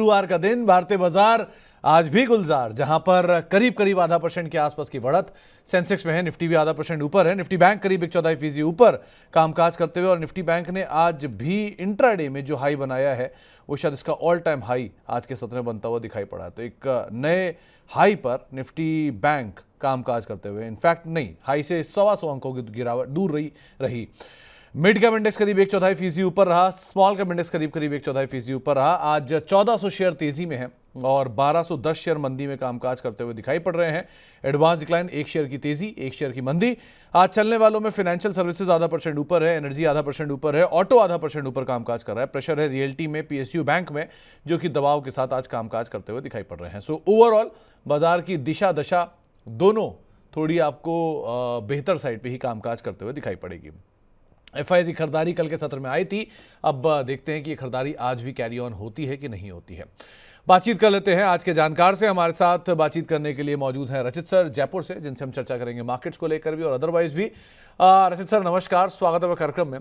गुरुवार का दिन भारतीय बाजार आज भी गुलजार, जहां पर करीब करीब आधा % के आसपास की बढ़त सेंसेक्स में है। निफ्टी भी आधा % ऊपर है। निफ्टी बैंक करीब 1/4% ऊपर कामकाज करते हुए, और निफ्टी बैंक ने आज भी इंट्राडे में जो हाई बनाया है वो शायद इसका ऑल टाइम हाई आज के सत्र में बनता हुआ दिखाई पड़ा। तो एक नए हाई पर निफ्टी बैंक कामकाज करते हुए, इनफैक्ट नहीं, हाई से 125 अंकों की गिरावट दूर रही। मिड कैप इंडेक्स करीब 1/4% ऊपर रहा। स्मॉल कैप इंडेक्स करीब 1/4% ऊपर रहा। आज 1400 शेयर तेजी में है और 1210 शेयर मंदी में कामकाज करते हुए दिखाई पड़ रहे हैं। एडवांस डिक्लाइन 1 शेयर की तेजी, 1 शेयर की मंदी। आज चलने वालों में फाइनेंशियल सर्विसेज आधा % ऊपर है, एनर्जी आधा % ऊपर है, ऑटो आधा % ऊपर कामकाज कर रहा है। प्रेशर है रियल्टी में, पीएसयू बैंक में, जो कि दबाव के साथ आज कामकाज करते हुए दिखाई पड़ रहे हैं। सो ओवरऑल बाजार की दिशा दशा दोनों थोड़ी आपको बेहतर साइड पे ही कामकाज करते हुए दिखाई पड़ेगी। एफआईआई की खरीदारी कल के सत्र में आई थी। अब देखते हैं कि ये खरीदारी आज भी कैरी ऑन होती है कि नहीं होती है। बातचीत कर लेते हैं आज के जानकार से। हमारे साथ बातचीत करने के लिए मौजूद हैं रचित सर जयपुर से, जिनसे हम चर्चा करेंगे मार्केट्स को लेकर भी और अदरवाइज भी। रचित सर नमस्कार, स्वागत है कार्यक्रम में।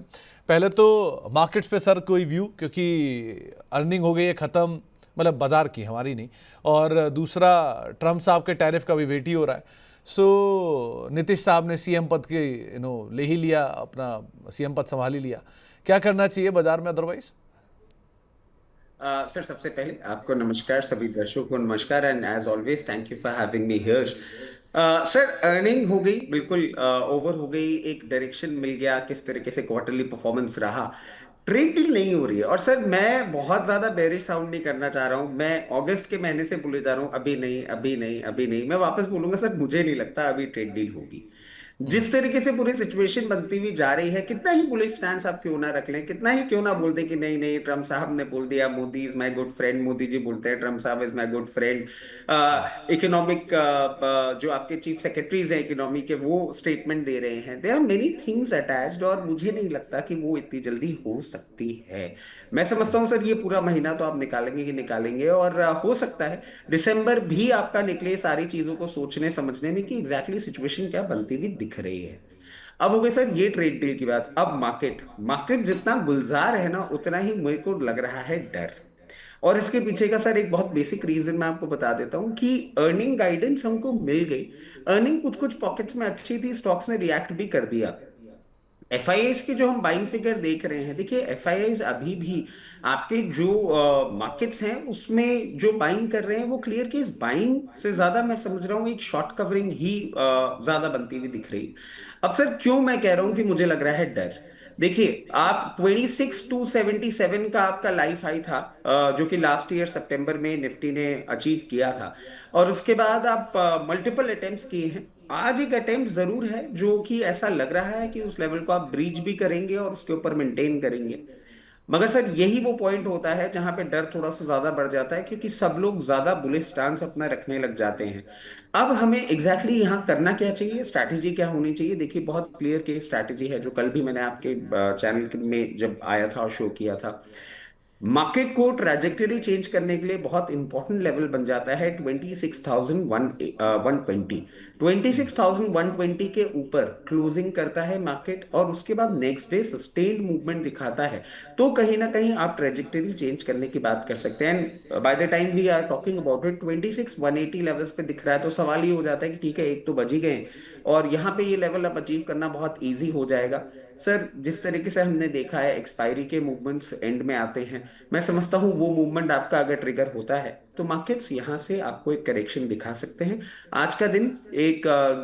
पहले तो मार्केट्स पे सर कोई व्यू, क्योंकि अर्निंग हो गई है ख़त्म, मतलब बाजार की, हमारी नहीं, और दूसरा ट्रम्प साहब के टैरिफ का भी वेट ही हो रहा है। सो नीतीश साहब ने सीएम पद के ले ही लिया, अपना सीएम पद संभाल ही लिया। क्या करना चाहिए बाजार में अदरवाइज? सर सबसे पहले आपको नमस्कार, सभी दर्शकों को नमस्कार, and as always thank you for having me here. Sir earning हो गई, बिल्कुल ओवर हो गई, एक डायरेक्शन मिल गया किस तरीके से क्वार्टरली परफॉर्मेंस रहा। ट्रेड डील नहीं हो रही है। और सर मैं बहुत ज्यादा बेरिश साउंड नहीं करना चाह रहा हूं, मैं अगस्त के महीने से बोले जा रहा हूं अभी नहीं, अभी नहीं, अभी नहीं। मैं वापस बोलूंगा सर, मुझे नहीं लगता अभी ट्रेड डील होगी। जिस तरीके से पूरी सिचुएशन बनती हुई जा रही है, कितना ही बुलिश स्टैंस आप क्यों ना रख लें, कितना ही क्यों ना बोल दे कि नहीं नहीं ट्रम्प साहब ने बोल दिया, Modi is my good friend, Modi ji बोलते हैं ट्रम्प साहब is my good friend. Economic जो आपके चीफ सेक्रेटरीज हैं इकोनॉमी के, वो स्टेटमेंट दे रहे हैं। There are many things attached, और मुझे नहीं लगता कि वो इतनी जल्दी हो सकती है। मैं समझता हूँ सर ये पूरा महीना तो आप निकालेंगे कि निकालेंगे, और हो सकता है दिसंबर भी आपका निकले सारी चीजों को सोचने समझने में कि एग्जैक्टली सिचुएशन क्या बनती हुई दिख रही है। अब हो गई सर ये ट्रेड डील की बात। अब मार्केट मार्केट जितना गुलजार है ना, उतना ही मेरे को लग रहा है डर। और इसके पीछे का सर एक बहुत बेसिक रीजन मैं आपको बता देता हूं कि अर्निंग गाइडेंस हमको मिल गई। अर्निंग कुछ कुछ पॉकेट्स में अच्छी थी, स्टॉक्स ने रिएक्ट भी कर दिया। एफआईआईज की जो हम बाइंग फिगर देख रहे हैं, देखिए एफआईआईज अभी भी आपके जो मार्केट्स हैं उसमें जो बाइंग कर रहे हैं वो क्लियर केस बाइंग से ज्यादा मैं समझ रहा हूँ एक शॉर्ट कवरिंग ही ज्यादा बनती हुई दिख रही। अब सर क्यों मैं कह रहा हूं कि मुझे लग रहा है डर। देखिए आप 26,277 का आपका लाइफ हाई था, जो कि लास्ट ईयर सितंबर में निफ्टी ने अचीव किया था। और उसके बाद आप मल्टीपल अटेम्प्ट्स किए हैं। आज एक अटेम्प्ट जरूर है जो कि ऐसा लग रहा है कि उस लेवल को आप ब्रीच भी करेंगे और उसके ऊपर मेंटेन करेंगे। मगर सर यही वो पॉइंट होता है जहां पे डर थोड़ा सा ज्यादा बढ़ जाता है, क्योंकि सब लोग ज्यादा बुलिश स्टांस अपना रखने लग जाते हैं। अब हमें एग्जैक्टली exactly यहाँ करना क्या चाहिए, स्ट्रैटेजी क्या होनी चाहिए? देखिए बहुत क्लियर केस स्ट्रैटेजी है जो कल भी मैंने आपके चैनल में जब आया था और शो किया था। मार्केट को ट्रैजेक्टरी चेंज करने के लिए बहुत इंपॉर्टेंट लेवल बन जाता है 26,120। 26,120 के ऊपर क्लोजिंग करता है मार्केट और उसके बाद नेक्स्ट डे सस्टेन्ड मूवमेंट दिखाता है, तो कहीं ना कहीं आप ट्रैजेक्टरी चेंज करने की बात कर सकते हैं। And by the time we are talking about it 26,180 levels पे दिख रहा है, तो सवाल ये हो जाता है कि ठीक है एक तो बज ही गए और यहाँ पे ये लेवल अब अचीव करना बहुत इजी हो जाएगा। सर जिस तरीके से हमने देखा है एक्सपायरी के मूवमेंट्स एंड में आते हैं, मैं समझता हूँ वो मूवमेंट आपका अगर ट्रिगर होता है तो मार्केट्स यहाँ से आपको एक करेक्शन दिखा सकते हैं। आज का दिन एक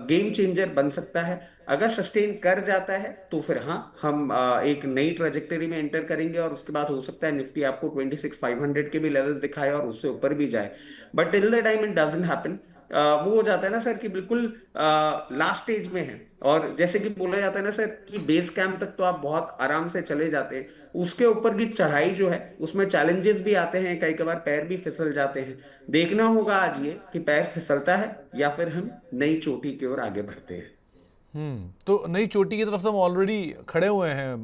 गेम चेंजर बन सकता है। अगर सस्टेन कर जाता है तो फिर हाँ हम एक नई ट्रेजेक्टरी में एंटर करेंगे, और उसके बाद हो सकता है निफ्टी आपको 26,500 के भी लेवल्स दिखाए और उससे ऊपर भी जाए। But till the time it doesn't happen, वो हो जाता है ना सर कि बिल्कुल लास्ट स्टेज में है। और जैसे कि बोला जाता है ना सर कि बेस कैंप तक तो आप बहुत आराम से चले जाते हैं, उसके ऊपर की चढ़ाई जो है उसमें चैलेंजेस भी आते हैं, कई कबार पैर भी फिसल जाते हैं। देखना होगा आज ये कि पैर फिसलता है या फिर हम नई चोटी की ओर आगे बढ़ते हैं। तो नई चोटी की तरफ से हम ऑलरेडी खड़े हुए हैं।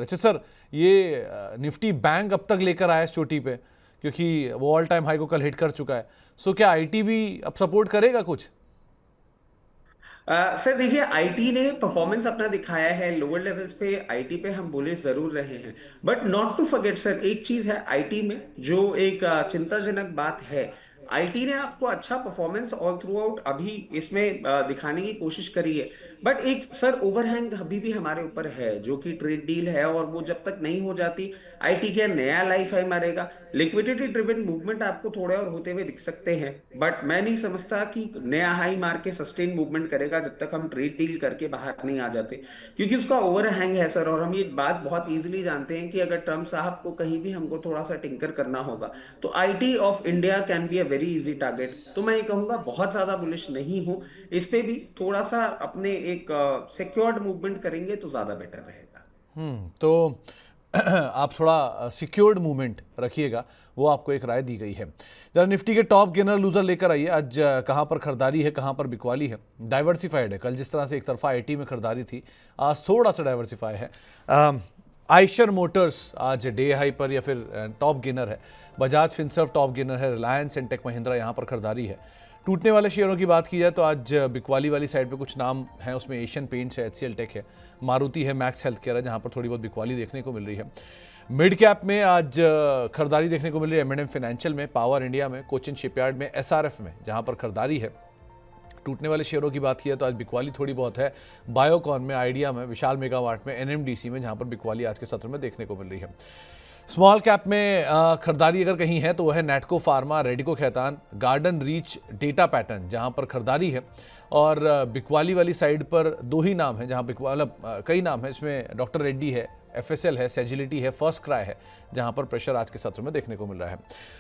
रचित सर, ये निफ्टी बैंक अब तक लेकर आया इस चोटी पे, क्योंकि वो ऑल टाइम हाई को कल हिट कर चुका है। सो क्या आईटी भी अब सपोर्ट करेगा कुछ? सर देखिए, आईटी ने परफॉर्मेंस अपना दिखाया है लोअर लेवल्स पे। आईटी पे हम बोले जरूर रहे हैं, but not to forget sir, एक चीज है आईटी में जो एक चिंताजनक बात है। आईटी ने आपको अच्छा परफॉर्मेंस ऑल थ्रू आउट अभी इसमें दिखाने की कोशिश करी है, बट एक सर ओवरहैंग अभी भी हमारे ऊपर है जो कि ट्रेड डील है, और वो जब तक नहीं हो जाती आईटी क्या नया लाइफ है मरेगा। लिक्विडिटी ड्रिवन मूवमेंट आपको थोड़े और होते हुए दिख सकते हैं, बट मैं नहीं समझता कि नया हाई मार के सस्टेन मूवमेंट करेगा जब तक हम ट्रेड डील करके बाहर नहीं आ जाते, क्योंकि उसका ओवरहैंग है सर। और हम ये बात बहुत इजीली जानते हैं कि अगर ट्रम्प साहब को कहीं भी हमको थोड़ा सा टिंकर करना होगा तो IT of India can be a very easy target. तो मैं ये कहूंगा बहुत ज्यादा बुलिश नहीं हूं इस पे भी, थोड़ा सा अपने एक सिक्योर्ड मूवमेंट करेंगे तो ज्यादा बेटर रहेगा। तो आप थोड़ा सिक्योर्ड मूवमेंट रखिएगा, वो आपको एक राय दी गई है। जरा निफ्टी के टॉप गेनर लूजर लेकर आइए। आज कहाँ पर खरीदारी है, कहाँ पर बिकवाली है, डाइवर्सिफाइड है। कल जिस तरह से एक तरफा आईटी में खरीदारी थी, आज थोड़ा सा डाइवर्सिफाई है। आइशर मोटर्स आज डे हाई पर या फिर टॉप गेनर है। बजाज फिनसर्व टॉप गेनर है। रिलायंस एंड टेक महिंद्रा यहाँ पर खरीदारी है। टूटने वाले शेयरों की बात की जाए तो आज बिकवाली वाली साइड पे कुछ नाम हैं, उसमें एशियन पेंट्स है, एचसीएल टेक है, मारुति है, मैक्स हेल्थ केयर है, जहाँ पर थोड़ी बहुत बिकवाली देखने को मिल रही है। मिड कैप में आज खरीदारी देखने को मिल रही है। एम फाइनेंशियल में, पावर इंडिया में, कोचिन शिपयार्ड में, एसआरएफ में, जहाँ पर खरीदारी है। टूटने वाले शेयरों की बात की है तो आज बिकवाली थोड़ी बहुत है। बायोकॉन में, आइडिया में, विशाल मेगावाट में, एनएमडीसी में, जहाँ पर बिकवाली आज के सत्र में देखने को मिल रही है। स्मॉल कैप में खरीदारी अगर कहीं है तो वह है Natco pharma, Radico Khaitan, garden reach, data pattern, जहां पर खरीदारी है। और बिकवाली वाली साइड पर दो ही नाम हैं जहां मतलब कई नाम हैं, इसमें डॉक्टर रेड्डी है, एफएसएल है, सेजिलिटी है, फर्स्ट क्राई है, जहां पर प्रेशर आज के सत्र में देखने को मिल रहा है।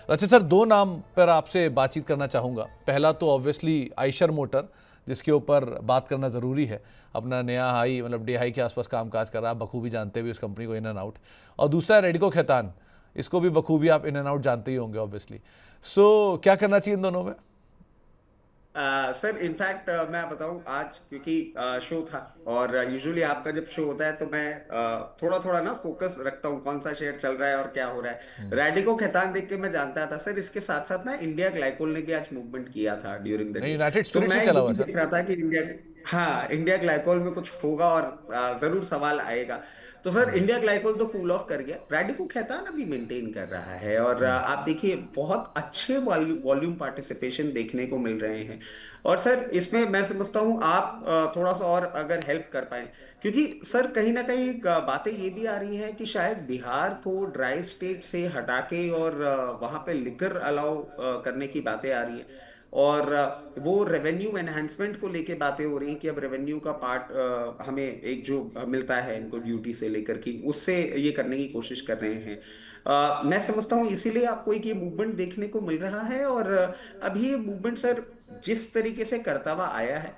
अच्छा सर, दो नाम पर आपसे बातचीत करना चाहूँगा। पहला तो ऑब्वियसली आइशर मोटर, जिसके ऊपर बात करना ज़रूरी है। अपना नया हाई, मतलब डे हाई के आसपास कामकाज कर रहा है, बखूबी जानते भी उस कंपनी को इन एंड आउट। और दूसरा है रेडिको खैतान, इसको भी बखूबी आप इन एंड आउट जानते ही होंगे ऑब्वियसली। सो क्या करना चाहिए इन दोनों में? सर इनफैक्ट मैं बताऊं, आज क्योंकि शो था, और यूजुअली आपका जब शो होता है तो मैं थोड़ा थोड़ा ना फोकस रखता हूँ कौन सा शेयर चल रहा है और क्या हो रहा है। रैडिको खैतान देख के मैं जानता था सर, इसके साथ साथ ना इंडिया ग्लाइकोल ने भी आज मूवमेंट किया था ड्यूरिंग द नहीं, डे। यूनाइटेड तो स्पिरिट्स भी मैं चला ये हुआ भी है सर। देख रहा था कि इंडिया, हाँ इंडिया ग्लाइकोल में कुछ होगा और जरूर सवाल आएगा। तो सर इंडिया ग्लाइकोल तो कूल ऑफ कर गया, रैडिको खैतान अभी मेंटेन कर रहा है, और आप देखिए बहुत अच्छे वॉल्यूम पार्टिसिपेशन देखने को मिल रहे हैं। और सर इसमें मैं समझता हूँ आप थोड़ा सा और अगर हेल्प कर पाए, क्योंकि सर कहीं ना कहीं बातें ये भी आ रही हैं कि शायद बिहार को ड्राई स्टेट से हटा के और वहां पे लिकर अलाउ करने की बातें आ रही है। और वो रेवेन्यू एनहांसमेंट को लेके बातें हो रही हैं कि अब रेवेन्यू का पार्ट हमें एक जो मिलता है इनको ड्यूटी से लेकर की, उससे ये करने की कोशिश कर रहे हैं। मैं समझता हूँ इसीलिए आपको एक ये मूवमेंट देखने को मिल रहा है। और अभी ये मूवमेंट सर जिस तरीके से करता हुआ आया है,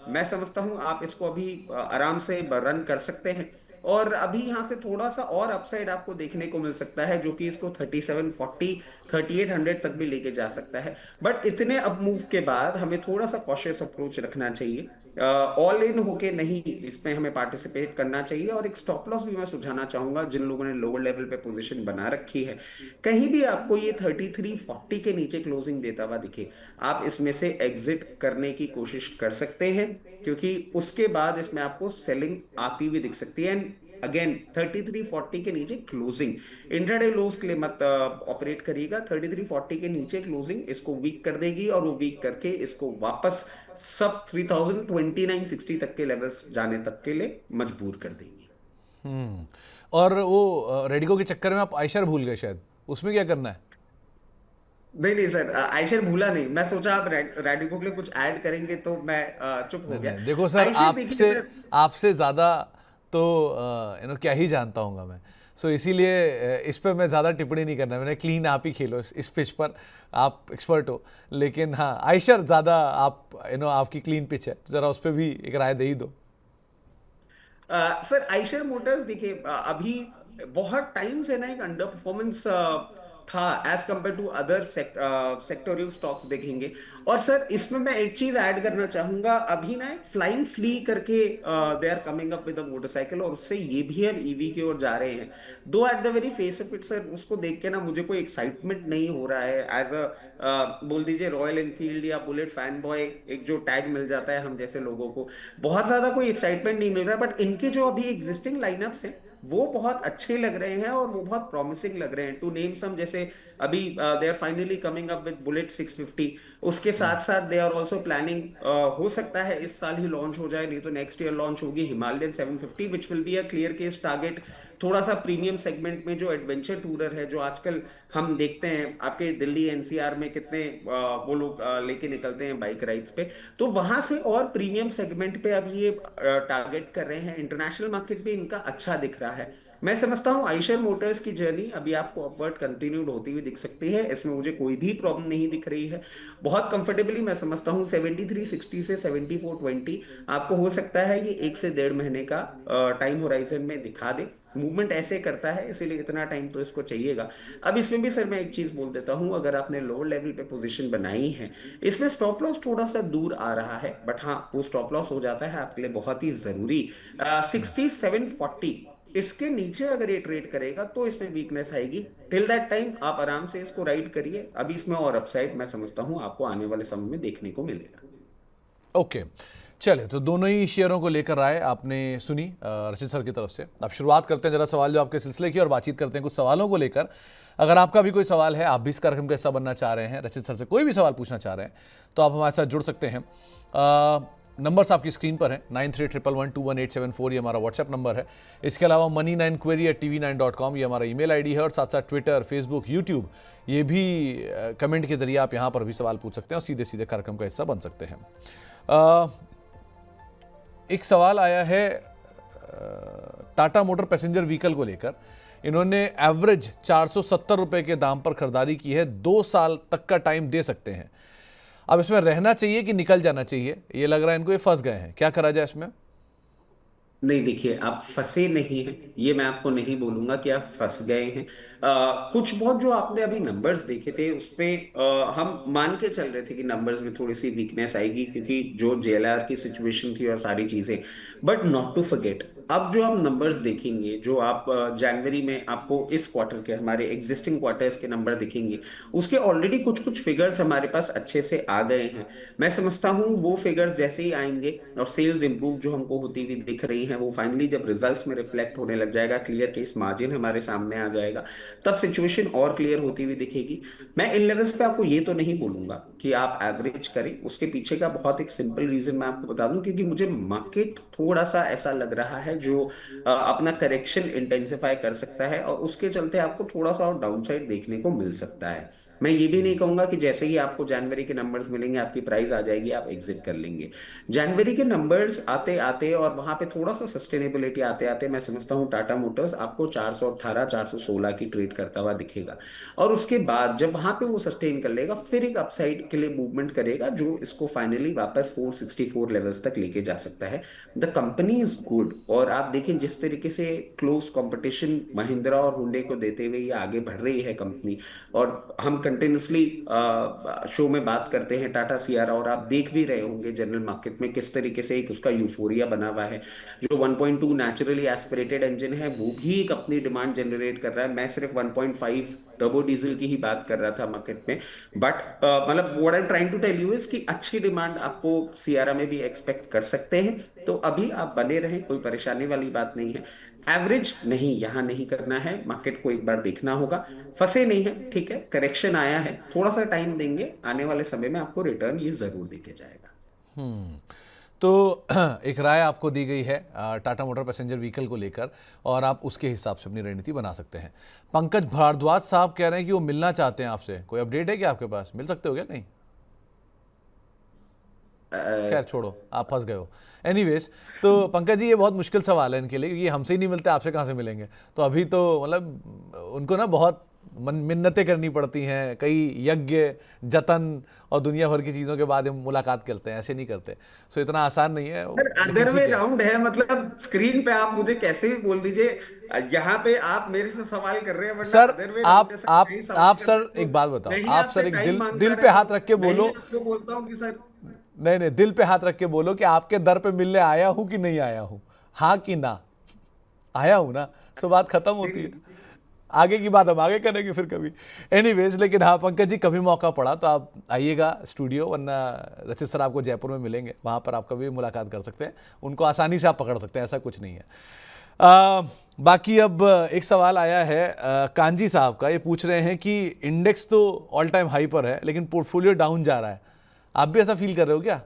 मैं समझता हूं आप इसको अभी आराम से रन कर सकते हैं। और अभी यहां से थोड़ा सा और अपसाइड आपको देखने को मिल सकता है, जो कि इसको 3740 3800 तक भी लेके जा सकता है। बट इतने अप मूव के बाद हमें थोड़ा सा कॉशियस अप्रोच रखना चाहिए। ऑल इन होके नहीं इसमें हमें पार्टिसिपेट करना चाहिए। और एक स्टॉप लॉस भी मैं सुझाना चाहूंगा जिन लोगों ने लोअर लेवल पे पोजीशन बना रखी है, कहीं भी आपको ये 3340 के नीचे क्लोजिंग देता हुआ दिखे, आप इसमें से एग्जिट करने की कोशिश कर सकते हैं, क्योंकि उसके बाद इसमें आपको सेलिंग आती हुई दिख सकती है। एंड अगेन 3340 के नीचे क्लोजिंग, इंट्राडे लोज के लिए मत ऑपरेट करिएगा। 3340 के नीचे क्लोजिंग इसको वीक कर देगी, और वो वीक करके इसको वापस सब 302960 तक के लेवल्स जाने तक के लिए मजबूर कर देगी। और वो रेडिको के चक्कर में आप आइशर भूल गए शायद, उसमें क्या करना है? नहीं नहीं सर, आयशर भूला नहीं, मैं सोचा आप रेडिको के लिए कुछ ऐड करेंगे तो मैं चुप हो नहीं गया। नहीं, देखो सर, आयशर देखिए आपसे सर, आपसे ज़्यादा तो क्या ही जानता हूँगा मैं। सो इसीलिए इस पर मैं ज़्यादा टिप्पणी नहीं करना। मैंने क्लीन आप ही खेलो इस पिच पर, आप एक्सपर्ट हो। लेकिन हाँ, आइशर ज़्यादा आप आपकी क्लीन पिच है, तो ज़रा उस पर भी एक राय दे ही दो। सर आयशर मोटर्स देखिए, अभी बहुत टाइम से ना एक अंडर परफॉर्मेंस था as compare to other sectorial stocks देखेंगे। और सर इसमें मैं एक चीज ऐड करना चाहूंगा, अभी ना एक फ्लाइंग फ्ली करके they are coming up with a motorcycle, और उससे ये भी अब ईवी की ओर जा रहे हैं। दो at the very face of it sir, उसको देख के ना मुझे कोई एक्साइटमेंट नहीं हो रहा है एज अ बोल दीजिए रॉयल एनफील्ड या बुलेट फैन बॉय, एक जो टैग मिल जाता है हम जैसे लोगों को, बहुत ज्यादा कोई एक्साइटमेंट नहीं मिल रहा है। बट इनके जो अभी एग्जिस्टिंग लाइनअप्स हैं वो बहुत अच्छे लग रहे हैं और वो बहुत प्रॉमिसिंग लग रहे हैं। टू नेम सम, जैसे अभी they are finally coming up with Bullet 650। उसके साथ साथ दे आर ऑल्सो प्लानिंग, हो सकता है इस साल ही लॉन्च हो जाए, नहीं तो नेक्स्ट ईयर लॉन्च होगी, Himalayan 750, which will be a clear case target थोड़ा सा प्रीमियम सेगमेंट में। जो एडवेंचर टूरर है, जो आजकल हम देखते हैं आपके दिल्ली एनसीआर में कितने वो लोग लेके निकलते हैं बाइक राइड्स पे, तो वहां से और प्रीमियम सेगमेंट पे अब ये टारगेट कर रहे हैं। इंटरनेशनल मार्केट भी इनका अच्छा दिख रहा है। मैं समझता हूँ आइशर मोटर्स की जर्नी अभी आपको अपवर्ड कंटिन्यूड होती हुई दिख सकती है, इसमें मुझे कोई भी प्रॉब्लम नहीं दिख रही है। बहुत कंफर्टेबली मैं समझता हूँ 7360 से 7420 आपको हो सकता है ये 1 से 1.5 महीने का टाइम होराइजन में दिखा दे। मूवमेंट ऐसे करता है, इसीलिए इतना टाइम तो इसको चाहिएगा। अब इसमें भी सर मैं एक चीज बोल देता हूं, अगर आपने लोअर लेवल पे पोजीशन बनाई है, इसमें स्टॉप लॉस थोड़ा सा दूर आ रहा है, बट हाँ वो स्टॉप लॉस हो जाता है आपके लिए बहुत ही जरूरी। 6740 इसके नीचे अगर ये ट्रेड करेगा तो इसमें वीकनेस आएगी। टिल दैट टाइम आप आराम से इसको राइड करिए, अभी इसमें और अपसाइड मैं समझता हूं आपको आने वाले समय में देखने को मिलेगा। ओके, चले तो दोनों ही शेयरों को लेकर राय आपने सुनी रचित सर की तरफ से। अब शुरुआत करते हैं जरा सवाल जो आपके सिलसिले की और बातचीत करते हैं कुछ सवालों को लेकर। अगर आपका भी कोई सवाल है, आप भी इस कार्यक्रम का हिस्सा बनना चाह रहे हैं, रचित सर से कोई भी सवाल पूछना चाह रहे हैं, तो आप हमारे साथ जुड़ सकते हैं। नंबर्स आपकी स्क्रीन पर है, 9311121874 ये हमारा व्हाट्सएप नंबर है। इसके अलावा money9query@tv9.com ये हमारा ईमेल आईडी है, और साथ साथ ट्विटर, फेसबुक, यूट्यूब ये भी कमेंट के जरिए आप यहाँ पर भी सवाल पूछ सकते हैं और सीधे सीधे कार्यक्रम का हिस्सा बन सकते हैं। एक सवाल आया है टाटा मोटर पैसेंजर व्हीकल को लेकर। इन्होंने एवरेज 470 रुपए के दाम पर खरीदारी की है, 2 साल तक का टाइम दे सकते हैं। अब इसमें रहना चाहिए कि निकल जाना चाहिए, ये लग रहा है इनको ये फंस गए हैं, क्या करा जाए इसमें? नहीं देखिए, आप फंसे नहीं हैं, ये मैं आपको नहीं बोलूंगा कि आप फंस गए हैं। कुछ बहुत जो आपने अभी नंबर्स देखे थे उसपे हम मान के चल रहे थे कि नंबर्स में थोड़ी सी वीकनेस आएगी, क्योंकि जो जेएलआर की सिचुएशन थी और सारी चीजें। बट नॉट टू फॉरगेट, अब जो आप नंबर्स देखेंगे, जो आप जनवरी में आपको इस क्वार्टर के हमारे एग्जिस्टिंग क्वार्टर्स के नंबर दिखेंगे, उसके ऑलरेडी कुछ कुछ फिगर्स हमारे पास अच्छे से आ गए हैं। मैं समझता हूँ वो फिगर्स जैसे ही आएंगे और सेल्स इंप्रूव जो हमको होती हुई दिख रही हैं, वो फाइनली जब रिजल्ट्स में रिफ्लेक्ट होने लग जाएगा, क्लियर केस मार्जिन हमारे सामने आ जाएगा, तब सिचुएशन और क्लियर होती हुई दिखेगी। मैं इन लेवल्स पे आपको ये तो नहीं बोलूंगा कि आप एवरेज करें, उसके पीछे का बहुत एक सिंपल रीजन मैं आपको बता दूं, क्योंकि मुझे मार्केट थोड़ा सा ऐसा लग रहा है जो अपना करेक्शन इंटेंसिफाई कर सकता है, और उसके चलते आपको थोड़ा सा और डाउनसाइड देखने को मिल सकता है। मैं ये भी नहीं कहूंगा कि जैसे ही आपको जनवरी के नंबर्स मिलेंगे आपकी प्राइस आ जाएगी आप एग्जिट कर लेंगे। जनवरी के नंबर्स आते आते और वहां पे थोड़ा सा सस्टेनेबिलिटी आते आते मैं समझता हूँ टाटा मोटर्स आपको 418 416 की ट्रेड करता हुआ दिखेगा। और उसके बाद जब वहां पे वो सस्टेन कर लेगा, फिर एक अपसाइड के लिए मूवमेंट करेगा जो इसको फाइनली वापस 464 लेवल्स तक लेके जा सकता है। द कंपनी इज गुड, और आप देखें जिस तरीके से क्लोज कंपटीशन महिंद्रा और हुंडई को देते हुए ये आगे बढ़ रही है कंपनी। और हम कंटिन्यूसली शो में बात करते हैं टाटा सियारा, और आप देख भी रहे होंगे जनरल मार्केट में किस तरीके से एक उसका यूफोरिया बना हुआ है। जो 1.2 नेचुरली एस्पिरेटेड इंजन है वो भी एक अपनी डिमांड जनरेट कर रहा है। मैं सिर्फ 1.5 टर्बो डीजल की ही बात कर रहा था मार्केट में। बट मतलब what I am trying to tell you is कि अच्छी डिमांड आपको सियारा में भी एक्सपेक्ट कर सकते हैं। तो अभी आप बने रहें, कोई परेशानी वाली बात नहीं है। एवरेज नहीं, यहां नहीं करना है, मार्केट को एक बार देखना होगा। फंसे नहीं है, ठीक है, करेक्शन आया है, थोड़ा सा टाइम देंगे, आने वाले समय में आपको रिटर्न ये जरूर देके जाएगा। तो एक राय आपको दी गई है टाटा मोटर पैसेंजर व्हीकल को लेकर, और आप उसके हिसाब से अपनी रणनीति बना सकते हैं। पंकज भारद्वाज साहब कह रहे हैं कि वो मिलना चाहते हैं आपसे, कोई अपडेट है क्या आपके पास? मिल सकते हो क्या कहीं? खैर छोड़ो, आप फंस गए हो। एनीवेज, तो पंकज जी ये बहुत मुश्किल सवाल है इनके लिए, क्योंकि हमसे ही नहीं मिलते, आपसे कहाँ से मिलेंगे? तो अभी तो मतलब उनको ना बहुत मिन्नतें करनी पड़ती हैं, कई यज्ञ, जतन और दुनिया भर की चीज़ों के बाद हम मुलाकात करते हैं, ऐसे नहीं करते। सो इतना आसान नहीं है, सर लेकिन अदर वे ठीक है। राउंड है, मतलब स्क्रीन पे आप मुझे कैसे भी बोल दीजिए, यहाँ पे आप मेरे से सवाल कर रहे हैं, वरना सर अदर वे राउंड आप है सर, आप नहीं सवाल आप करते सर तो एक बात बताओ, मैं ही आप सर आपसे एक टाइम दिल मांगता दिल पे रहता हाथ हूँ, रख के मैं ही बोलो। आपको बोलता हूँ कि सर। नहीं नहीं, दिल पे हाथ रख के बोलो कि आपके दर पे मिलने आया हूं कि नहीं आया हूं, हाँ कि ना। आया हूं ना, सो बात खत्म होती है। नहीं, आगे की बात हम आगे करेंगे फिर कभी। एनीवेज, लेकिन हाँ पंकज जी, कभी मौका पड़ा तो आप आइएगा स्टूडियो, वरना रचित सर आपको जयपुर में मिलेंगे, वहाँ पर आप कभी मुलाकात कर सकते हैं, उनको आसानी से आप पकड़ सकते हैं, ऐसा कुछ नहीं है। बाकी अब एक सवाल आया है कांजी साहब का, ये पूछ रहे हैं कि इंडेक्स तो ऑल टाइम हाई पर है लेकिन पोर्टफोलियो डाउन जा रहा है, आप भी ऐसा फील कर रहे हो क्या?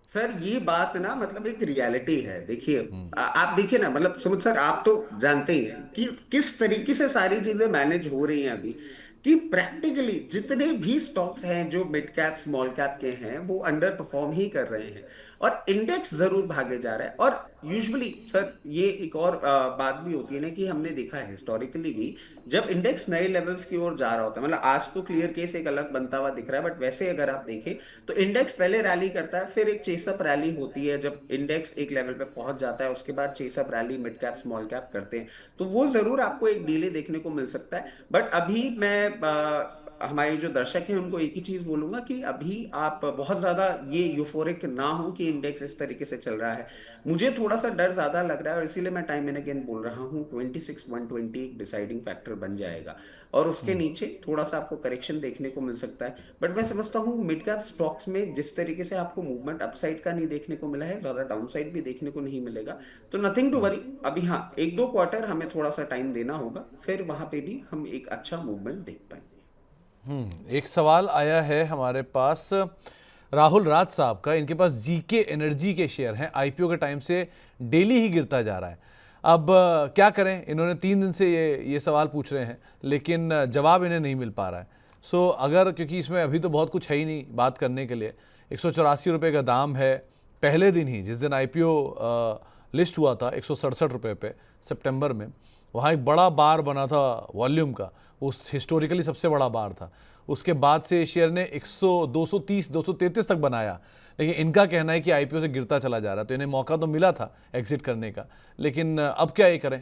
सर ये बात ना मतलब एक रियलिटी है। देखिए, आप देखिए ना, मतलब सुमित सर आप तो जानते ही हैं कि किस तरीके से सारी चीजें मैनेज हो रही हैं अभी, कि प्रैक्टिकली जितने भी स्टॉक्स हैं जो मिड कैप स्मॉल कैप के हैं वो अंडर परफॉर्म ही कर रहे हैं, और इंडेक्स जरूर भागे जा रहा है। और यूजुअली सर ये एक और बात भी होती है ना, कि हमने देखा है हिस्टोरिकली भी, जब इंडेक्स नए लेवल्स की ओर जा रहा होता है, मतलब आज तो क्लियर केस एक अलग बनता हुआ दिख रहा है, बट वैसे अगर आप देखें तो इंडेक्स पहले रैली करता है, फिर एक चेसअप रैली होती है, जब इंडेक्स एक लेवल पे पहुंच जाता है उसके बाद chase up rally mid cap small cap करते हैं, तो वो जरूर आपको एक डीले देखने को मिल सकता है। बट अभी मैं हमारे जो दर्शक हैं उनको एक ही चीज बोलूंगा कि अभी आप बहुत ज्यादा ये यूफोरिक ना हो कि इंडेक्स इस तरीके से चल रहा है। मुझे थोड़ा सा डर ज्यादा लग रहा है, और इसीलिए मैं टाइम एंड अगेन बोल रहा हूँ 26,120 एक डिसाइडिंग फैक्टर बन जाएगा, और उसके नीचे थोड़ा सा आपको करेक्शन देखने को मिल सकता है। बट मैं समझता हूँ मिड कैप स्टॉक्स में जिस तरीके से आपको मूवमेंट अपसाइड का नहीं देखने को मिला है, ज्यादा डाउनसाइड भी देखने को नहीं मिलेगा, तो नथिंग टू वरी। अभी हाँ, एक दो क्वार्टर हमें थोड़ा सा टाइम देना होगा, फिर वहां पे भी हम एक अच्छा मूवमेंट देख पाएंगे। एक सवाल आया है हमारे पास राहुल राज साहब का, इनके पास जीके एनर्जी के शेयर हैं, आईपीओ के टाइम से डेली ही गिरता जा रहा है। अब क्या करें, इन्होंने 3 दिन से ये सवाल पूछ रहे हैं, लेकिन जवाब इन्हें नहीं मिल पा रहा है। सो अगर, क्योंकि इसमें अभी तो बहुत कुछ है ही नहीं बात करने के लिए, 184 रुपये का दाम है, पहले दिन ही जिस दिन आईपीओ लिस्ट हुआ था 167 रुपये पे सितंबर में, वहाँ एक बड़ा बार बना था वॉल्यूम का, उस हिस्टोरिकली सबसे बड़ा बार था। उसके बाद से शेयर ने 100 230 233 तक बनाया, लेकिन इनका कहना है कि आईपीओ से गिरता चला जा रहा है, तो इन्हें मौका तो मिला था एग्जिट करने का, लेकिन अब क्या ये करें?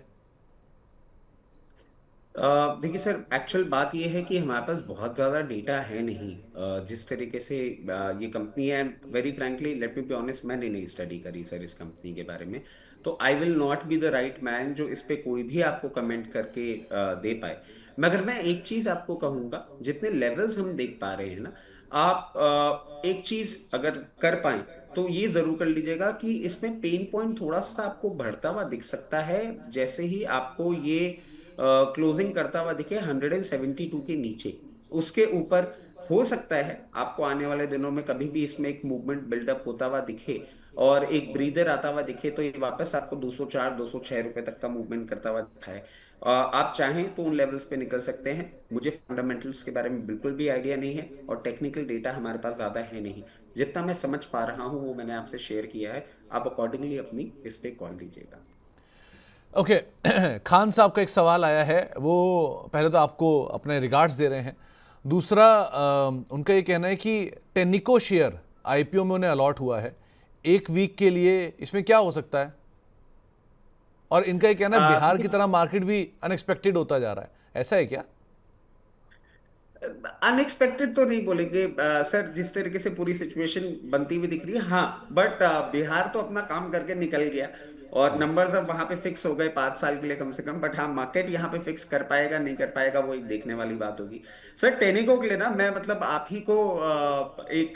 देखिए सर, एक्चुअल बात यह है कि हमारे पास बहुत ज़्यादा डेटा है नहीं। जिस तरीके से ये कंपनी है, very frankly let me be honest, मैंने नहीं स्टडी करी सर इस कंपनी के बारे में, तो I will not be the right man जो इस पे कोई भी आपको कमेंट करके दे पाए। मगर मैं एक चीज़ आपको कहूँगा, जितने लेवल्स हम देख पा रहे हैं ना, आप एक चीज़ अगर कर पाए तो ये जरूर कर लीजिएगा कि इसमें पेन पॉइंट थोड़ा सा आपको बढ़ता हुआ दिख सकता है, जैसे ही आपको ये क्लोजिंग करता हुआ दिखे 172 के नीचे, उसके ऊपर हो सकता है आपको आने वाले दिनों में कभी भी इसमें एक मूवमेंट बिल्डअप होता हुआ दिखे, और एक ब्रीदर आता हुआ दिखे, तो ये वापस आपको 204 206 रुपए तक का मूवमेंट करता हुआ दिखाए। आप चाहें तो उन लेवल्स पे निकल सकते हैं। मुझे फंडामेंटल्स के बारे में बिल्कुल भी आइडिया नहीं है, और टेक्निकल डेटा हमारे पास ज्यादा है नहीं। जितना मैं समझ पा रहा हूँ वो मैंने आपसे शेयर किया है, आप अकॉर्डिंगली अपनी इस पे कॉल लीजिएगा। ओके खान साहब का एक सवाल आया है, वो पहले तो आपको अपने रिगार्ड्स दे रहे हैं, दूसरा उनका ये कहना है कि टेनिको शेयर आईपीओ में उन्हें अलॉट हुआ है 1 वीक के लिए, इसमें क्या हो सकता है? और इनका ये कहना है बिहार की तरह मार्केट भी अनएक्सपेक्टेड होता जा रहा है, ऐसा है क्या? अनएक्सपेक्टेड तो नहीं बोलेंगे सर, जिस तरीके से पूरी सिचुएशन बनती हुई दिख रही है, हाँ, बट बिहार तो अपना काम करके निकल गया, और नंबर्स अब वहां पे फिक्स हो गए 5 साल के लिए कम से कम। बट हाँ, मार्केट यहाँ पे फिक्स कर पाएगा नहीं कर पाएगा वो एक देखने वाली बात होगी। सर टेनिको के लिए ना मैं मतलब आप ही को एक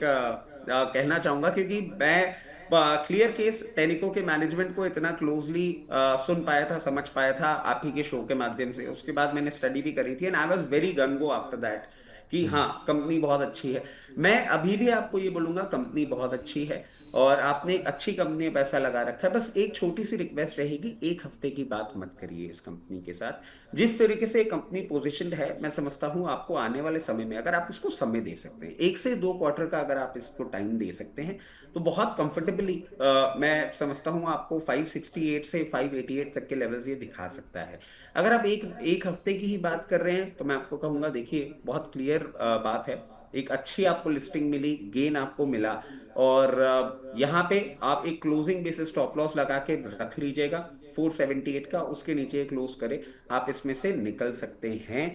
कहना चाहूंगा, क्योंकि मैं क्लियर केस टेनिको के मैनेजमेंट को इतना क्लोजली सुन पाया था, समझ पाया था आप ही के शो के माध्यम से, उसके बाद मैंने स्टडी भी करी थी, and I was very gonna go after that कि हाँ कंपनी बहुत अच्छी है। मैं अभी भी आपको ये बोलूंगा कंपनी बहुत अच्छी है। और आपने एक अच्छी कंपनी में पैसा लगा रखा है। बस एक छोटी सी रिक्वेस्ट रहेगी, एक हफ्ते की बात मत करिए इस कंपनी के साथ। जिस तरीके से कंपनी पोजीशनड है, मैं समझता हूं आपको आने वाले समय में अगर आप इसको समय दे सकते हैं, 1 से 2 क्वार्टर का अगर आप इसको टाइम दे सकते हैं, तो बहुत कंफर्टेबली मैं समझता हूं आपको 568 से 588 तक के लेवल्स ये दिखा सकता है। अगर आप एक एक हफ्ते की ही बात कर रहे हैं, तो मैं आपको कहूंगा देखिए बहुत क्लियर बात है। एक अच्छी आपको लिस्टिंग मिली, गेन आपको मिला, और यहाँ पे आप एक क्लोजिंग बेसिस स्टॉप लॉस लगा के रख लीजिएगा 478 का, उसके नीचे क्लोज करे आप इसमें से निकल सकते हैं।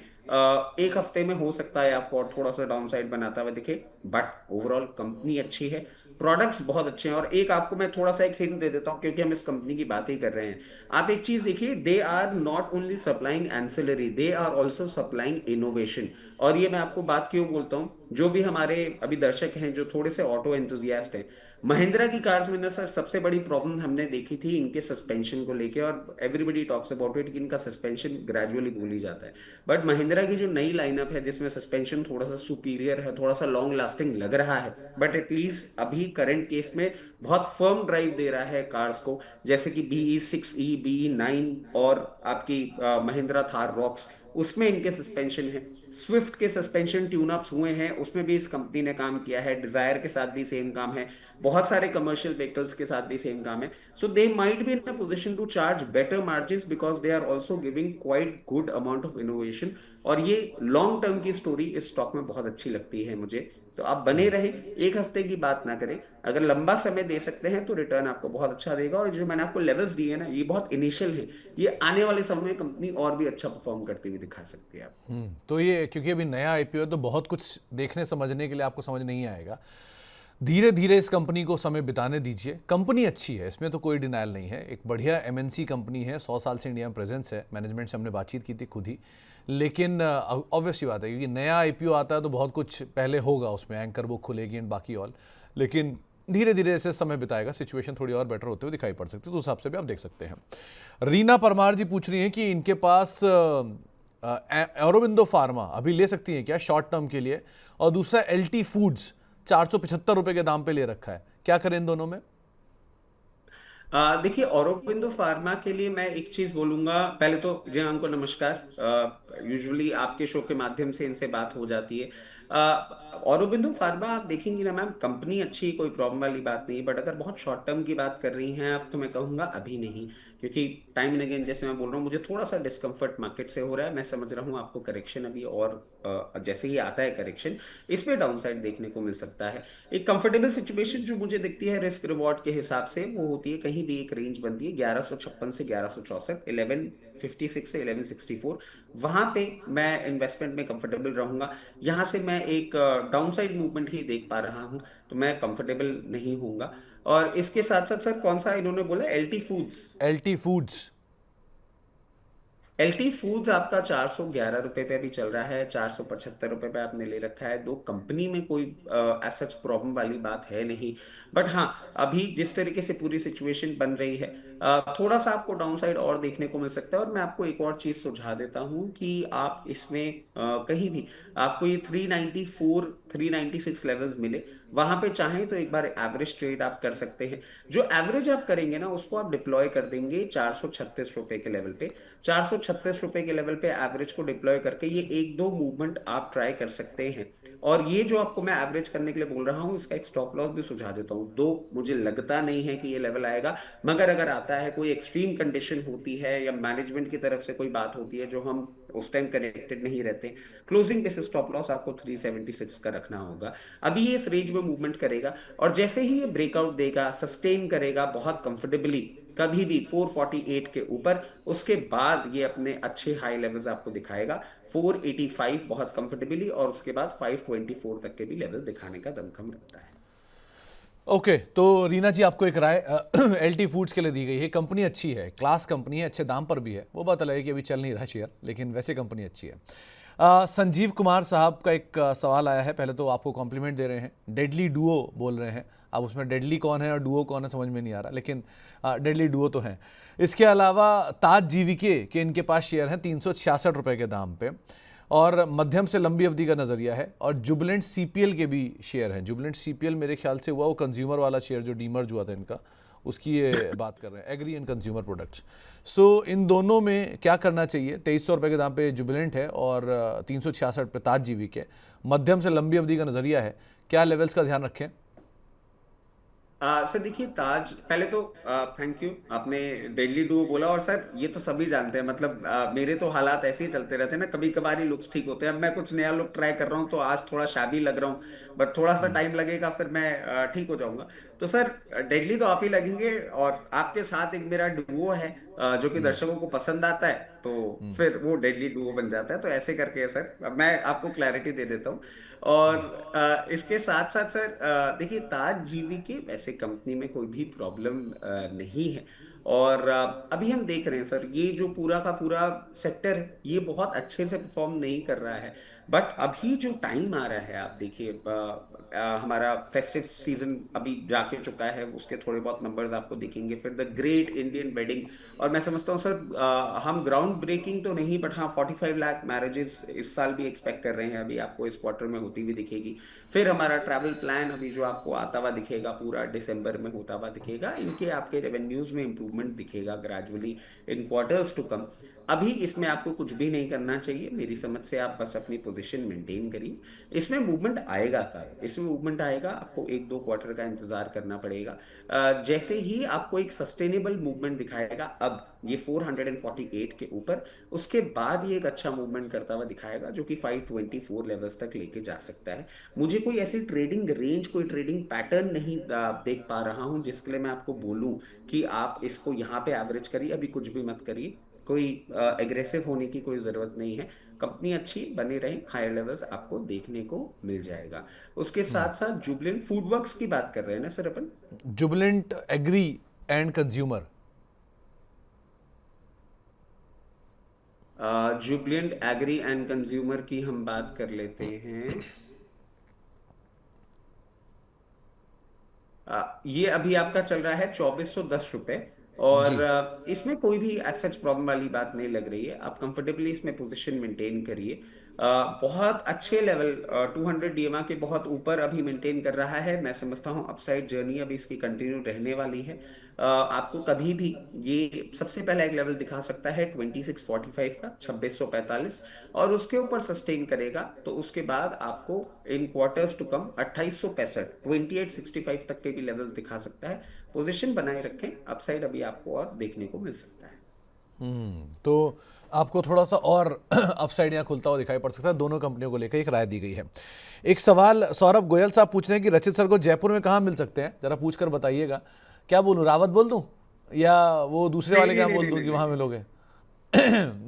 एक हफ्ते में हो सकता है आपको और थोड़ा सा डाउन साइड बनाता हुआ दिखे, बट ओवरऑल कंपनी अच्छी है, प्रोडक्ट्स बहुत अच्छे हैं। और एक आपको मैं थोड़ा सा एक हिंट दे देता हूँ, क्योंकि हम इस कंपनी की बात ही कर रहे हैं। आप एक चीज देखिए, they are not only supplying ancillary, they are also supplying innovation. और ये मैं आपको बात क्यों बोलता हूँ, जो भी हमारे अभी दर्शक हैं जो थोड़े से ऑटो एंथुजियास्ट हैं, महिंद्रा की कार्स में ना सर सबसे बड़ी प्रॉब्लम हमने देखी थी इनके सस्पेंशन को लेके, और एवरीबडी टॉक्स अबाउट इट कि इनका सस्पेंशन ग्रेजुअली भूल ही जाता है। बट महिंद्रा की जो नई लाइनअप है, जिसमें सस्पेंशन थोड़ा सा सुपीरियर है, थोड़ा सा लॉन्ग लास्टिंग लग रहा है, बट एटलीस्ट अभी करंट केस में बहुत फर्म ड्राइव दे रहा है कार्स को, जैसे कि BE6E, BE9, और आपकी महिंद्रा थार रॉक्स, उसमें इनके सस्पेंशन है। स्विफ्ट के सस्पेंशन ट्यून अप्स हुए हैं, उसमें भी इस कंपनी ने काम किया है। डिजायर के साथ भी सेम काम है, बहुत सारे कमर्शियल व्हीकल्स के साथ भी सेम काम है। So they might be in a position to charge better margin, because they are also giving quite good amount of innovation. और ये लॉन्ग टर्म की स्टोरी इस स्टॉक में बहुत अच्छी लगती है मुझे। तो आप बने रहे, एक हफ्ते की बात ना करें, अगर लंबा समय दे सकते हैं तो रिटर्न आपको बहुत अच्छा देगा। और जो मैंने आपको लेवल्स दिए ना, ये बहुत इनिशियल है, ये आने वाले समय में कंपनी और भी अच्छा परफॉर्म करती हुई दिखा सकती है आपको। तो ये क्योंकि अभी नया आईपीओ है तो बहुत कुछ देखने समझने के लिए आपको समझ नहीं आएगा। धीरे धीरे इस कंपनी को समय बिताने दीजिए। कंपनी अच्छी है, इसमें तो कोई डिनायल नहीं है। एक बढ़िया एमएनसी कंपनी है, 100 साल से इंडिया में प्रेजेंस है। मैनेजमेंट से हमने बातचीत की थी खुद ही। लेकिन ऑब्वियस सी बात है, क्योंकि नया आईपीओ आता है तो बहुत कुछ पहले होगा, उसमें एंकर बुक खुलेगी एंड बाकी ऑल। लेकिन धीरे धीरे ऐसे समय बिताएगा, सिचुएशन थोड़ी और बेटर होते हुए दिखाई पड़ सकती है, तो उस हिसाब से भी आप देख सकते हैं। रीना परमार जी पूछ रही हैं कि इनके पास ऑरोबिंदो फार्मा अभी ले सकती हैं क्या शॉर्ट टर्म के लिए, और दूसरा एलटी फूड्स 475 रुपए के दाम पे ले रखा है, क्या करें इन दोनों में? देखिए, औरोबिंदो फार्मा के लिए मैं एक चीज बोलूंगा। पहले तो जय को नमस्कार। यूजुअली आपके शो के माध्यम से इनसे बात हो जाती है। औरोबिंदो फार्मा आप देखेंगी ना मैम, कंपनी अच्छी, कोई प्रॉब्लम वाली बात नहीं, बट अगर बहुत शॉर्ट टर्म की बात कर रही हैं आप, तो मैं कहूंगा अभी नहीं। क्योंकि टाइम एंड अगेन जैसे मैं बोल रहा हूँ, मुझे थोड़ा सा डिस्कम्फर्ट मार्केट से हो रहा है। मैं समझ रहा हूँ आपको करेक्शन अभी, और जैसे ही आता है करेक्शन, इसमें डाउन साइड देखने को मिल सकता है। एक कंफर्टेबल सिचुएशन जो मुझे दिखती है रिस्क रिवॉर्ड के हिसाब से, वो होती है कहीं भी एक रेंज बनती है 1156 से 1164, 1156 से 1164, वहां पे मैं इन्वेस्टमेंट में कंफर्टेबल रहूंगा। यहां से मैं एक डाउन साइड मूवमेंट ही देख पा रहा हूं, तो मैं कंफर्टेबल नहीं होऊंगा। और इसके साथ साथ सर, कौन सा इन्होंने बोला, LT foods? LT foods. LT foods आपका 411 रुपए पे अभी चल रहा है, 475 रुपए पे आपने ले रखा है। दो कंपनी में कोई सच प्रॉब्लम वाली बात है नहीं। बट हाँ, अभी जिस तरीके से पूरी सिचुएशन बन रही है, थोड़ा सा आपको डाउन साइड और देखने को मिल सकता है। और मैं आपको एक और चीज सुझा देता हूँ कि आप इसमें कहीं भी आपको ये 394 396 लेवल्स मिले, वहां पे चाहें तो एक बार एवरेज ट्रेड आप कर सकते हैं। जो एवरेज आप करेंगे ना, उसको आप डिप्लॉय कर देंगे 436 रुपए के लेवल पे। 436 रुपए के लेवल पे एवरेज को डिप्लॉय करके ये एक दो मूवमेंट आप ट्राई कर सकते हैं। और ये जो आपको मैं एवरेज करने के लिए बोल रहा हूँ, इसका एक स्टॉप लॉस भी सुझा देता हूँ। दो, मुझे लगता नहीं है कि ये लेवल आएगा, मगर अगर आता है, कोई एक्सट्रीम कंडीशन होती है या मैनेजमेंट की तरफ से कोई बात होती है जो हम उस टाइम कनेक्टेड नहीं रहते, क्लोजिंग बेसिस स्टॉप लॉस आपको 376 का रखना होगा। अभी ये इस रेंज में मूवमेंट करेगा, और जैसे ही ये ब्रेकआउट देगा, सस्टेन करेगा बहुत कंफर्टेबली, कभी भी 448 के ऊपर, उसके बाद ये अपने अच्छे हाई लेवल्स आपको दिखाएगा 485 बहुत कंफर्टेबली, और उसके बाद 524 तक के भी लेवल दिखाने का दमखम रखता है। ओके, तो रीना जी आपको एक राय एलटी फूड्स के लिए दी गई है। कंपनी अच्छी है, क्लास कंपनी है, अच्छे दाम पर भी है। वो बात अलग है कि अभी चल नहीं रहा शेयर, लेकिन वैसे कंपनी अच्छी है। संजीव कुमार साहब का एक सवाल आया है। पहले तो आपको कॉम्प्लीमेंट दे रहे हैं, डेडली डुओ बोल रहे हैं। अब उसमें डेडली कौन है और डुओ कौन है समझ में नहीं आ रहा, लेकिन डेडली डुओ तो है। इसके अलावा ताज जीवीके के इनके पास शेयर हैं 366 रुपये के दाम पे, और मध्यम से लंबी अवधि का नज़रिया है। और जुबिलेंट सीपीएल के भी शेयर हैं। जुबिलेंट सीपीएल मेरे ख्याल से हुआ वो कंज्यूमर वाला शेयर जो डीमर्ज हुआ था इनका, उसकी ये बात कर रहे हैं, एग्री एंड कंज्यूमर प्रोडक्ट्स। सो इन दोनों में क्या करना चाहिए? 2300 रुपये के दाम पे जुबिलेंट है और 366 पे ताज जीवी के। मध्यम से लंबी अवधि का नज़रिया है, क्या लेवल्स का ध्यान रखें? सर देखिए, ताज पहले तो थैंक यू, आपने डेडली डुओ बोला। और सर ये तो सभी जानते हैं, मतलब मेरे तो हालात ऐसे ही चलते रहते हैं ना, कभी कभार ही लुक्स ठीक होते हैं। अब मैं कुछ नया लुक ट्राई कर रहा हूँ तो आज थोड़ा शाबी लग रहा हूँ, बट थोड़ा सा टाइम लगेगा, फिर मैं ठीक हो जाऊंगा। तो सर डेडली तो आप ही लगेंगे, और आपके साथ एक मेरा डुओ है जो कि दर्शकों को पसंद आता है, तो फिर वो डेडली डुओ बन जाता है। तो ऐसे करके है सर, अब मैं आपको क्लैरिटी दे देता हूँ। और इसके साथ साथ सर देखिए, ताज जीवी की वैसे कंपनी में कोई भी प्रॉब्लम नहीं है। और अभी हम देख रहे हैं सर, ये जो पूरा का पूरा सेक्टर है ये बहुत अच्छे से परफॉर्म नहीं कर रहा है। बट अभी जो टाइम आ रहा है, आप देखिए हमारा फेस्टिव सीजन अभी जाके चुका है, उसके थोड़े बहुत नंबर्स आपको दिखेंगे, फिर द ग्रेट इंडियन वेडिंग। और मैं समझता हूँ सर हम ग्राउंड ब्रेकिंग तो नहीं, बट हाँ 45 लाख मैरिजेस इस साल भी एक्सपेक्ट कर रहे हैं, अभी आपको इस क्वार्टर में होती हुई दिखेगी। फिर हमारा ट्रैवल प्लान अभी जो आपको आता हुआ दिखेगा, पूरा दिसंबर में होता हुआ दिखेगा, इनके आपके रेवेन्यूज में इंप्रूवमेंट दिखेगा gradually in quarters to come. अभी इसमें आपको कुछ भी नहीं करना चाहिए मेरी समझ से, आप बस अपनी पोजीशन मेंटेन करिए। इसमें मूवमेंट आएगा कब? इसमें मूवमेंट आएगा, आपको एक दो क्वार्टर का इंतजार करना पड़ेगा। जैसे ही आपको एक सस्टेनेबल मूवमेंट दिखाएगा, अब ये 448 के ऊपर, उसके बाद ये एक अच्छा मूवमेंट करता हुआ दिखाएगा जो कि 524 लेवल्स तक लेके जा सकता है। मुझे कोई ऐसी ट्रेडिंग रेंज, कोई ट्रेडिंग पैटर्न नहीं देख पा रहा हूं जिसके लिए मैं आपको बोलूं कि आप इसको यहाँ पे एवरेज करिए, अभी कुछ भी मत करिए। कोई एग्रेसिव होने की कोई जरूरत नहीं है। कंपनी अच्छी बनी रही, हायर लेवल्स आपको देखने को मिल जाएगा। उसके साथ साथ जुबलेंट फूडवर्क्स की बात कर रहे हैं ना सर अपन? Jubilant agri and consumer. Jubilant agri and consumer की हम बात कर लेते हैं। ये अभी आपका चल रहा है 2410 रुपए। और जी। इसमें कोई भी सच प्रॉब्लम वाली बात नहीं लग रही है, आप कंफर्टेबली इसमें पोजीशन मेंटेन करिए। बहुत अच्छे लेवल 200 डीएमआ के बहुत ऊपर अभी मेंटेन कर रहा है। मैं समझता हूँ अपसाइड जर्नी अभी इसकी कंटिन्यू रहने वाली है। आपको कभी भी ये सबसे पहला एक लेवल दिखा सकता है 2645 का, 2645, और उसके ऊपर सस्टेन करेगा तो उसके बाद आपको इन क्वार्टर्स टू कम 2865, 2865 तक के भी लेवल्स दिखा सकता है। पोजीशन बनाए रखें, अपसाइड अभी आपको और देखने को मिल सकता है। तो आपको थोड़ा सा और अपसाइड यहाँ खुलता हुआ दिखाई पड़ सकता है। दोनों कंपनियों को लेकर एक राय दी गई है। एक सवाल सौरभ गोयल साहब पूछ रहे हैं कि रचित सर को जयपुर में कहाँ मिल सकते हैं, जरा पूछ कर बताइएगा। क्या बोलूँ, रावत बोल दूँ या वो दूसरे नहीं वाले नहीं क्या नहीं बोल नहीं दूँ नहीं कि वहाँ नहीं। मिलोगे?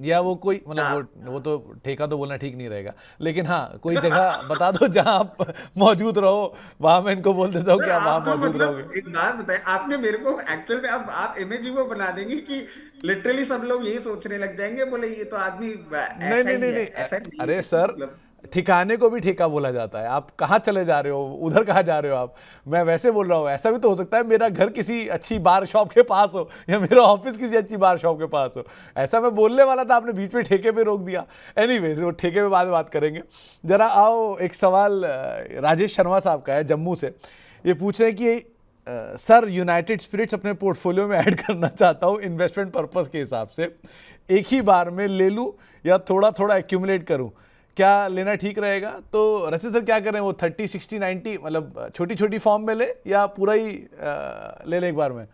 या वो कोई मतलब हाँ, वो तो ठेका तो बोलना ठीक नहीं रहेगा, लेकिन हाँ कोई जगह बता दो जहाँ आप मौजूद रहो, वहाँ मैं इनको बोल देता हूँ कि सर आप वहाँ आप तो मौजूद रहोगे। मतलब एक बात बताएं, आपने मेरे को एक्चुअल में, अब आप इमेज ही वो बना देंगे कि लिटरली सब लोग यही सोचने लग जाएंगे, बोले ये तो आदमी नहीं ऐसा नहीं ही नहीं है। नहीं ऐसा नहीं अरे है सर, मतलब। ठिकाने को भी ठेका बोला जाता है। आप कहाँ चले जा रहे हो, उधर कहाँ जा रहे हो आप? मैं वैसे बोल रहा हूँ, ऐसा भी तो हो सकता है मेरा घर किसी अच्छी बार शॉप के पास हो या मेरा ऑफिस किसी अच्छी बार शॉप के पास हो। ऐसा मैं बोलने वाला था, आपने बीच में ठेके पे रोक दिया। एनीवेज वो ठेके पे बाद में बात करेंगे। जरा आओ, एक सवाल राजेश शर्मा साहब का है जम्मू से। ये पूछ रहे हैं कि सर यूनाइटेड स्पिरिट्स अपने पोर्टफोलियो में ऐड करना चाहता हूँ इन्वेस्टमेंट पर्पस के हिसाब से, एक ही बार में ले लूँ या थोड़ा थोड़ा एक्यूमुलेट करूँ, क्या लेना ठीक रहेगा? तो रचित सर क्या करें, वो 30 60 90 मतलब छोटी छोटी फॉर्म में ले या पूरा ही ले ले एक बार में?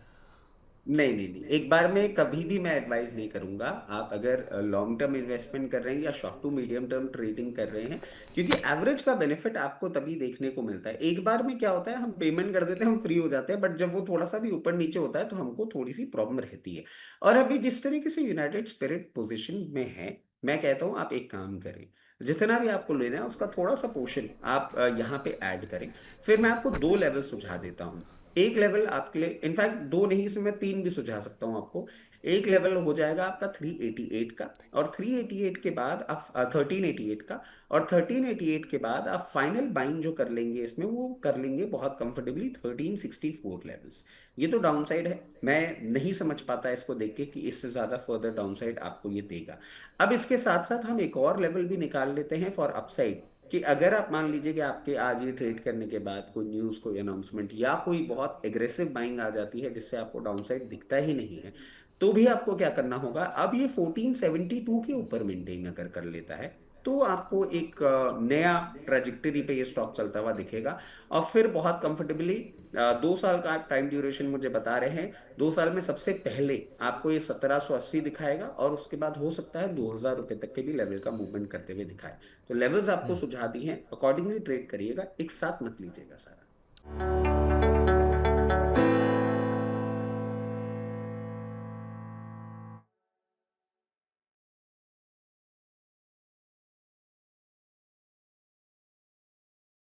नहीं नहीं नहीं, एक बार में कभी भी मैं एडवाइस नहीं करूंगा। आप अगर लॉन्ग टर्म इन्वेस्टमेंट कर रहे हैं या short to medium term trading कर रहे हैं, क्योंकि एवरेज का बेनिफिट आपको तभी देखने को मिलता है। एक बार में क्या होता है, हम पेमेंट कर देते हैं, हम फ्री हो जाते हैं, बट जब वो थोड़ा सा भी ऊपर नीचे होता है तो हमको थोड़ी सी प्रॉब्लम रहती है। और अभी जिस तरीके से यूनाइटेड स्पिरिट पोजिशन में है, मैं कहता हूँ आप एक काम करें, जितना भी आपको लेना है उसका थोड़ा सा पोर्शन आप यहाँ पे ऐड करें। फिर मैं आपको दो लेवल सुझा देता हूँ। एक लेवल आपके लिए, इनफैक्ट दो नहीं, इसमें मैं तीन भी सुझा सकता हूं आपको। एक लेवल हो जाएगा आपका 388 का, और 388 के बाद आप 1388 का, और 1388 के बाद आप फाइनल बाइंग जो कर लेंगे इसमें, वो कर लेंगे बहुत कंफर्टेबली 1364 लेवल्स। ये तो डाउनसाइड है, मैं नहीं समझ पाता इसको देख के कि इससे ज्यादा फर्दर डाउनसाइड आपको ये देगा। अब इसके साथ साथ हम एक और लेवल भी निकाल लेते हैं फॉर अपसाइड, कि अगर आप मान लीजिए कि आपके आज ये ट्रेड करने के बाद कोई न्यूज, कोई अनाउंसमेंट या कोई बहुत एग्रेसिव बाइंग आ जाती है जिससे आपको डाउनसाइड दिखता ही नहीं है, तो भी आपको क्या करना होगा, अब ये 1472 के ऊपर मेंटेन अगर कर लेता है, तो आपको एक नया ट्रेजेक्टरी पे ये स्टॉक चलता हुआ दिखेगा। और फिर बहुत कंफर्टेबली 2 साल का टाइम ड्यूरेशन मुझे बता रहे हैं, 2 साल में सबसे पहले आपको ये 1780 दिखाएगा, और उसके बाद हो सकता है 2000 रुपए तक के भी लेवल का मूवमेंट करते हुए दिखाए। तो लेवल्स आपको सुझा दी हैं, अकॉर्डिंगली ट्रेड करिएगा, एक साथ मत लीजिएगा सारा।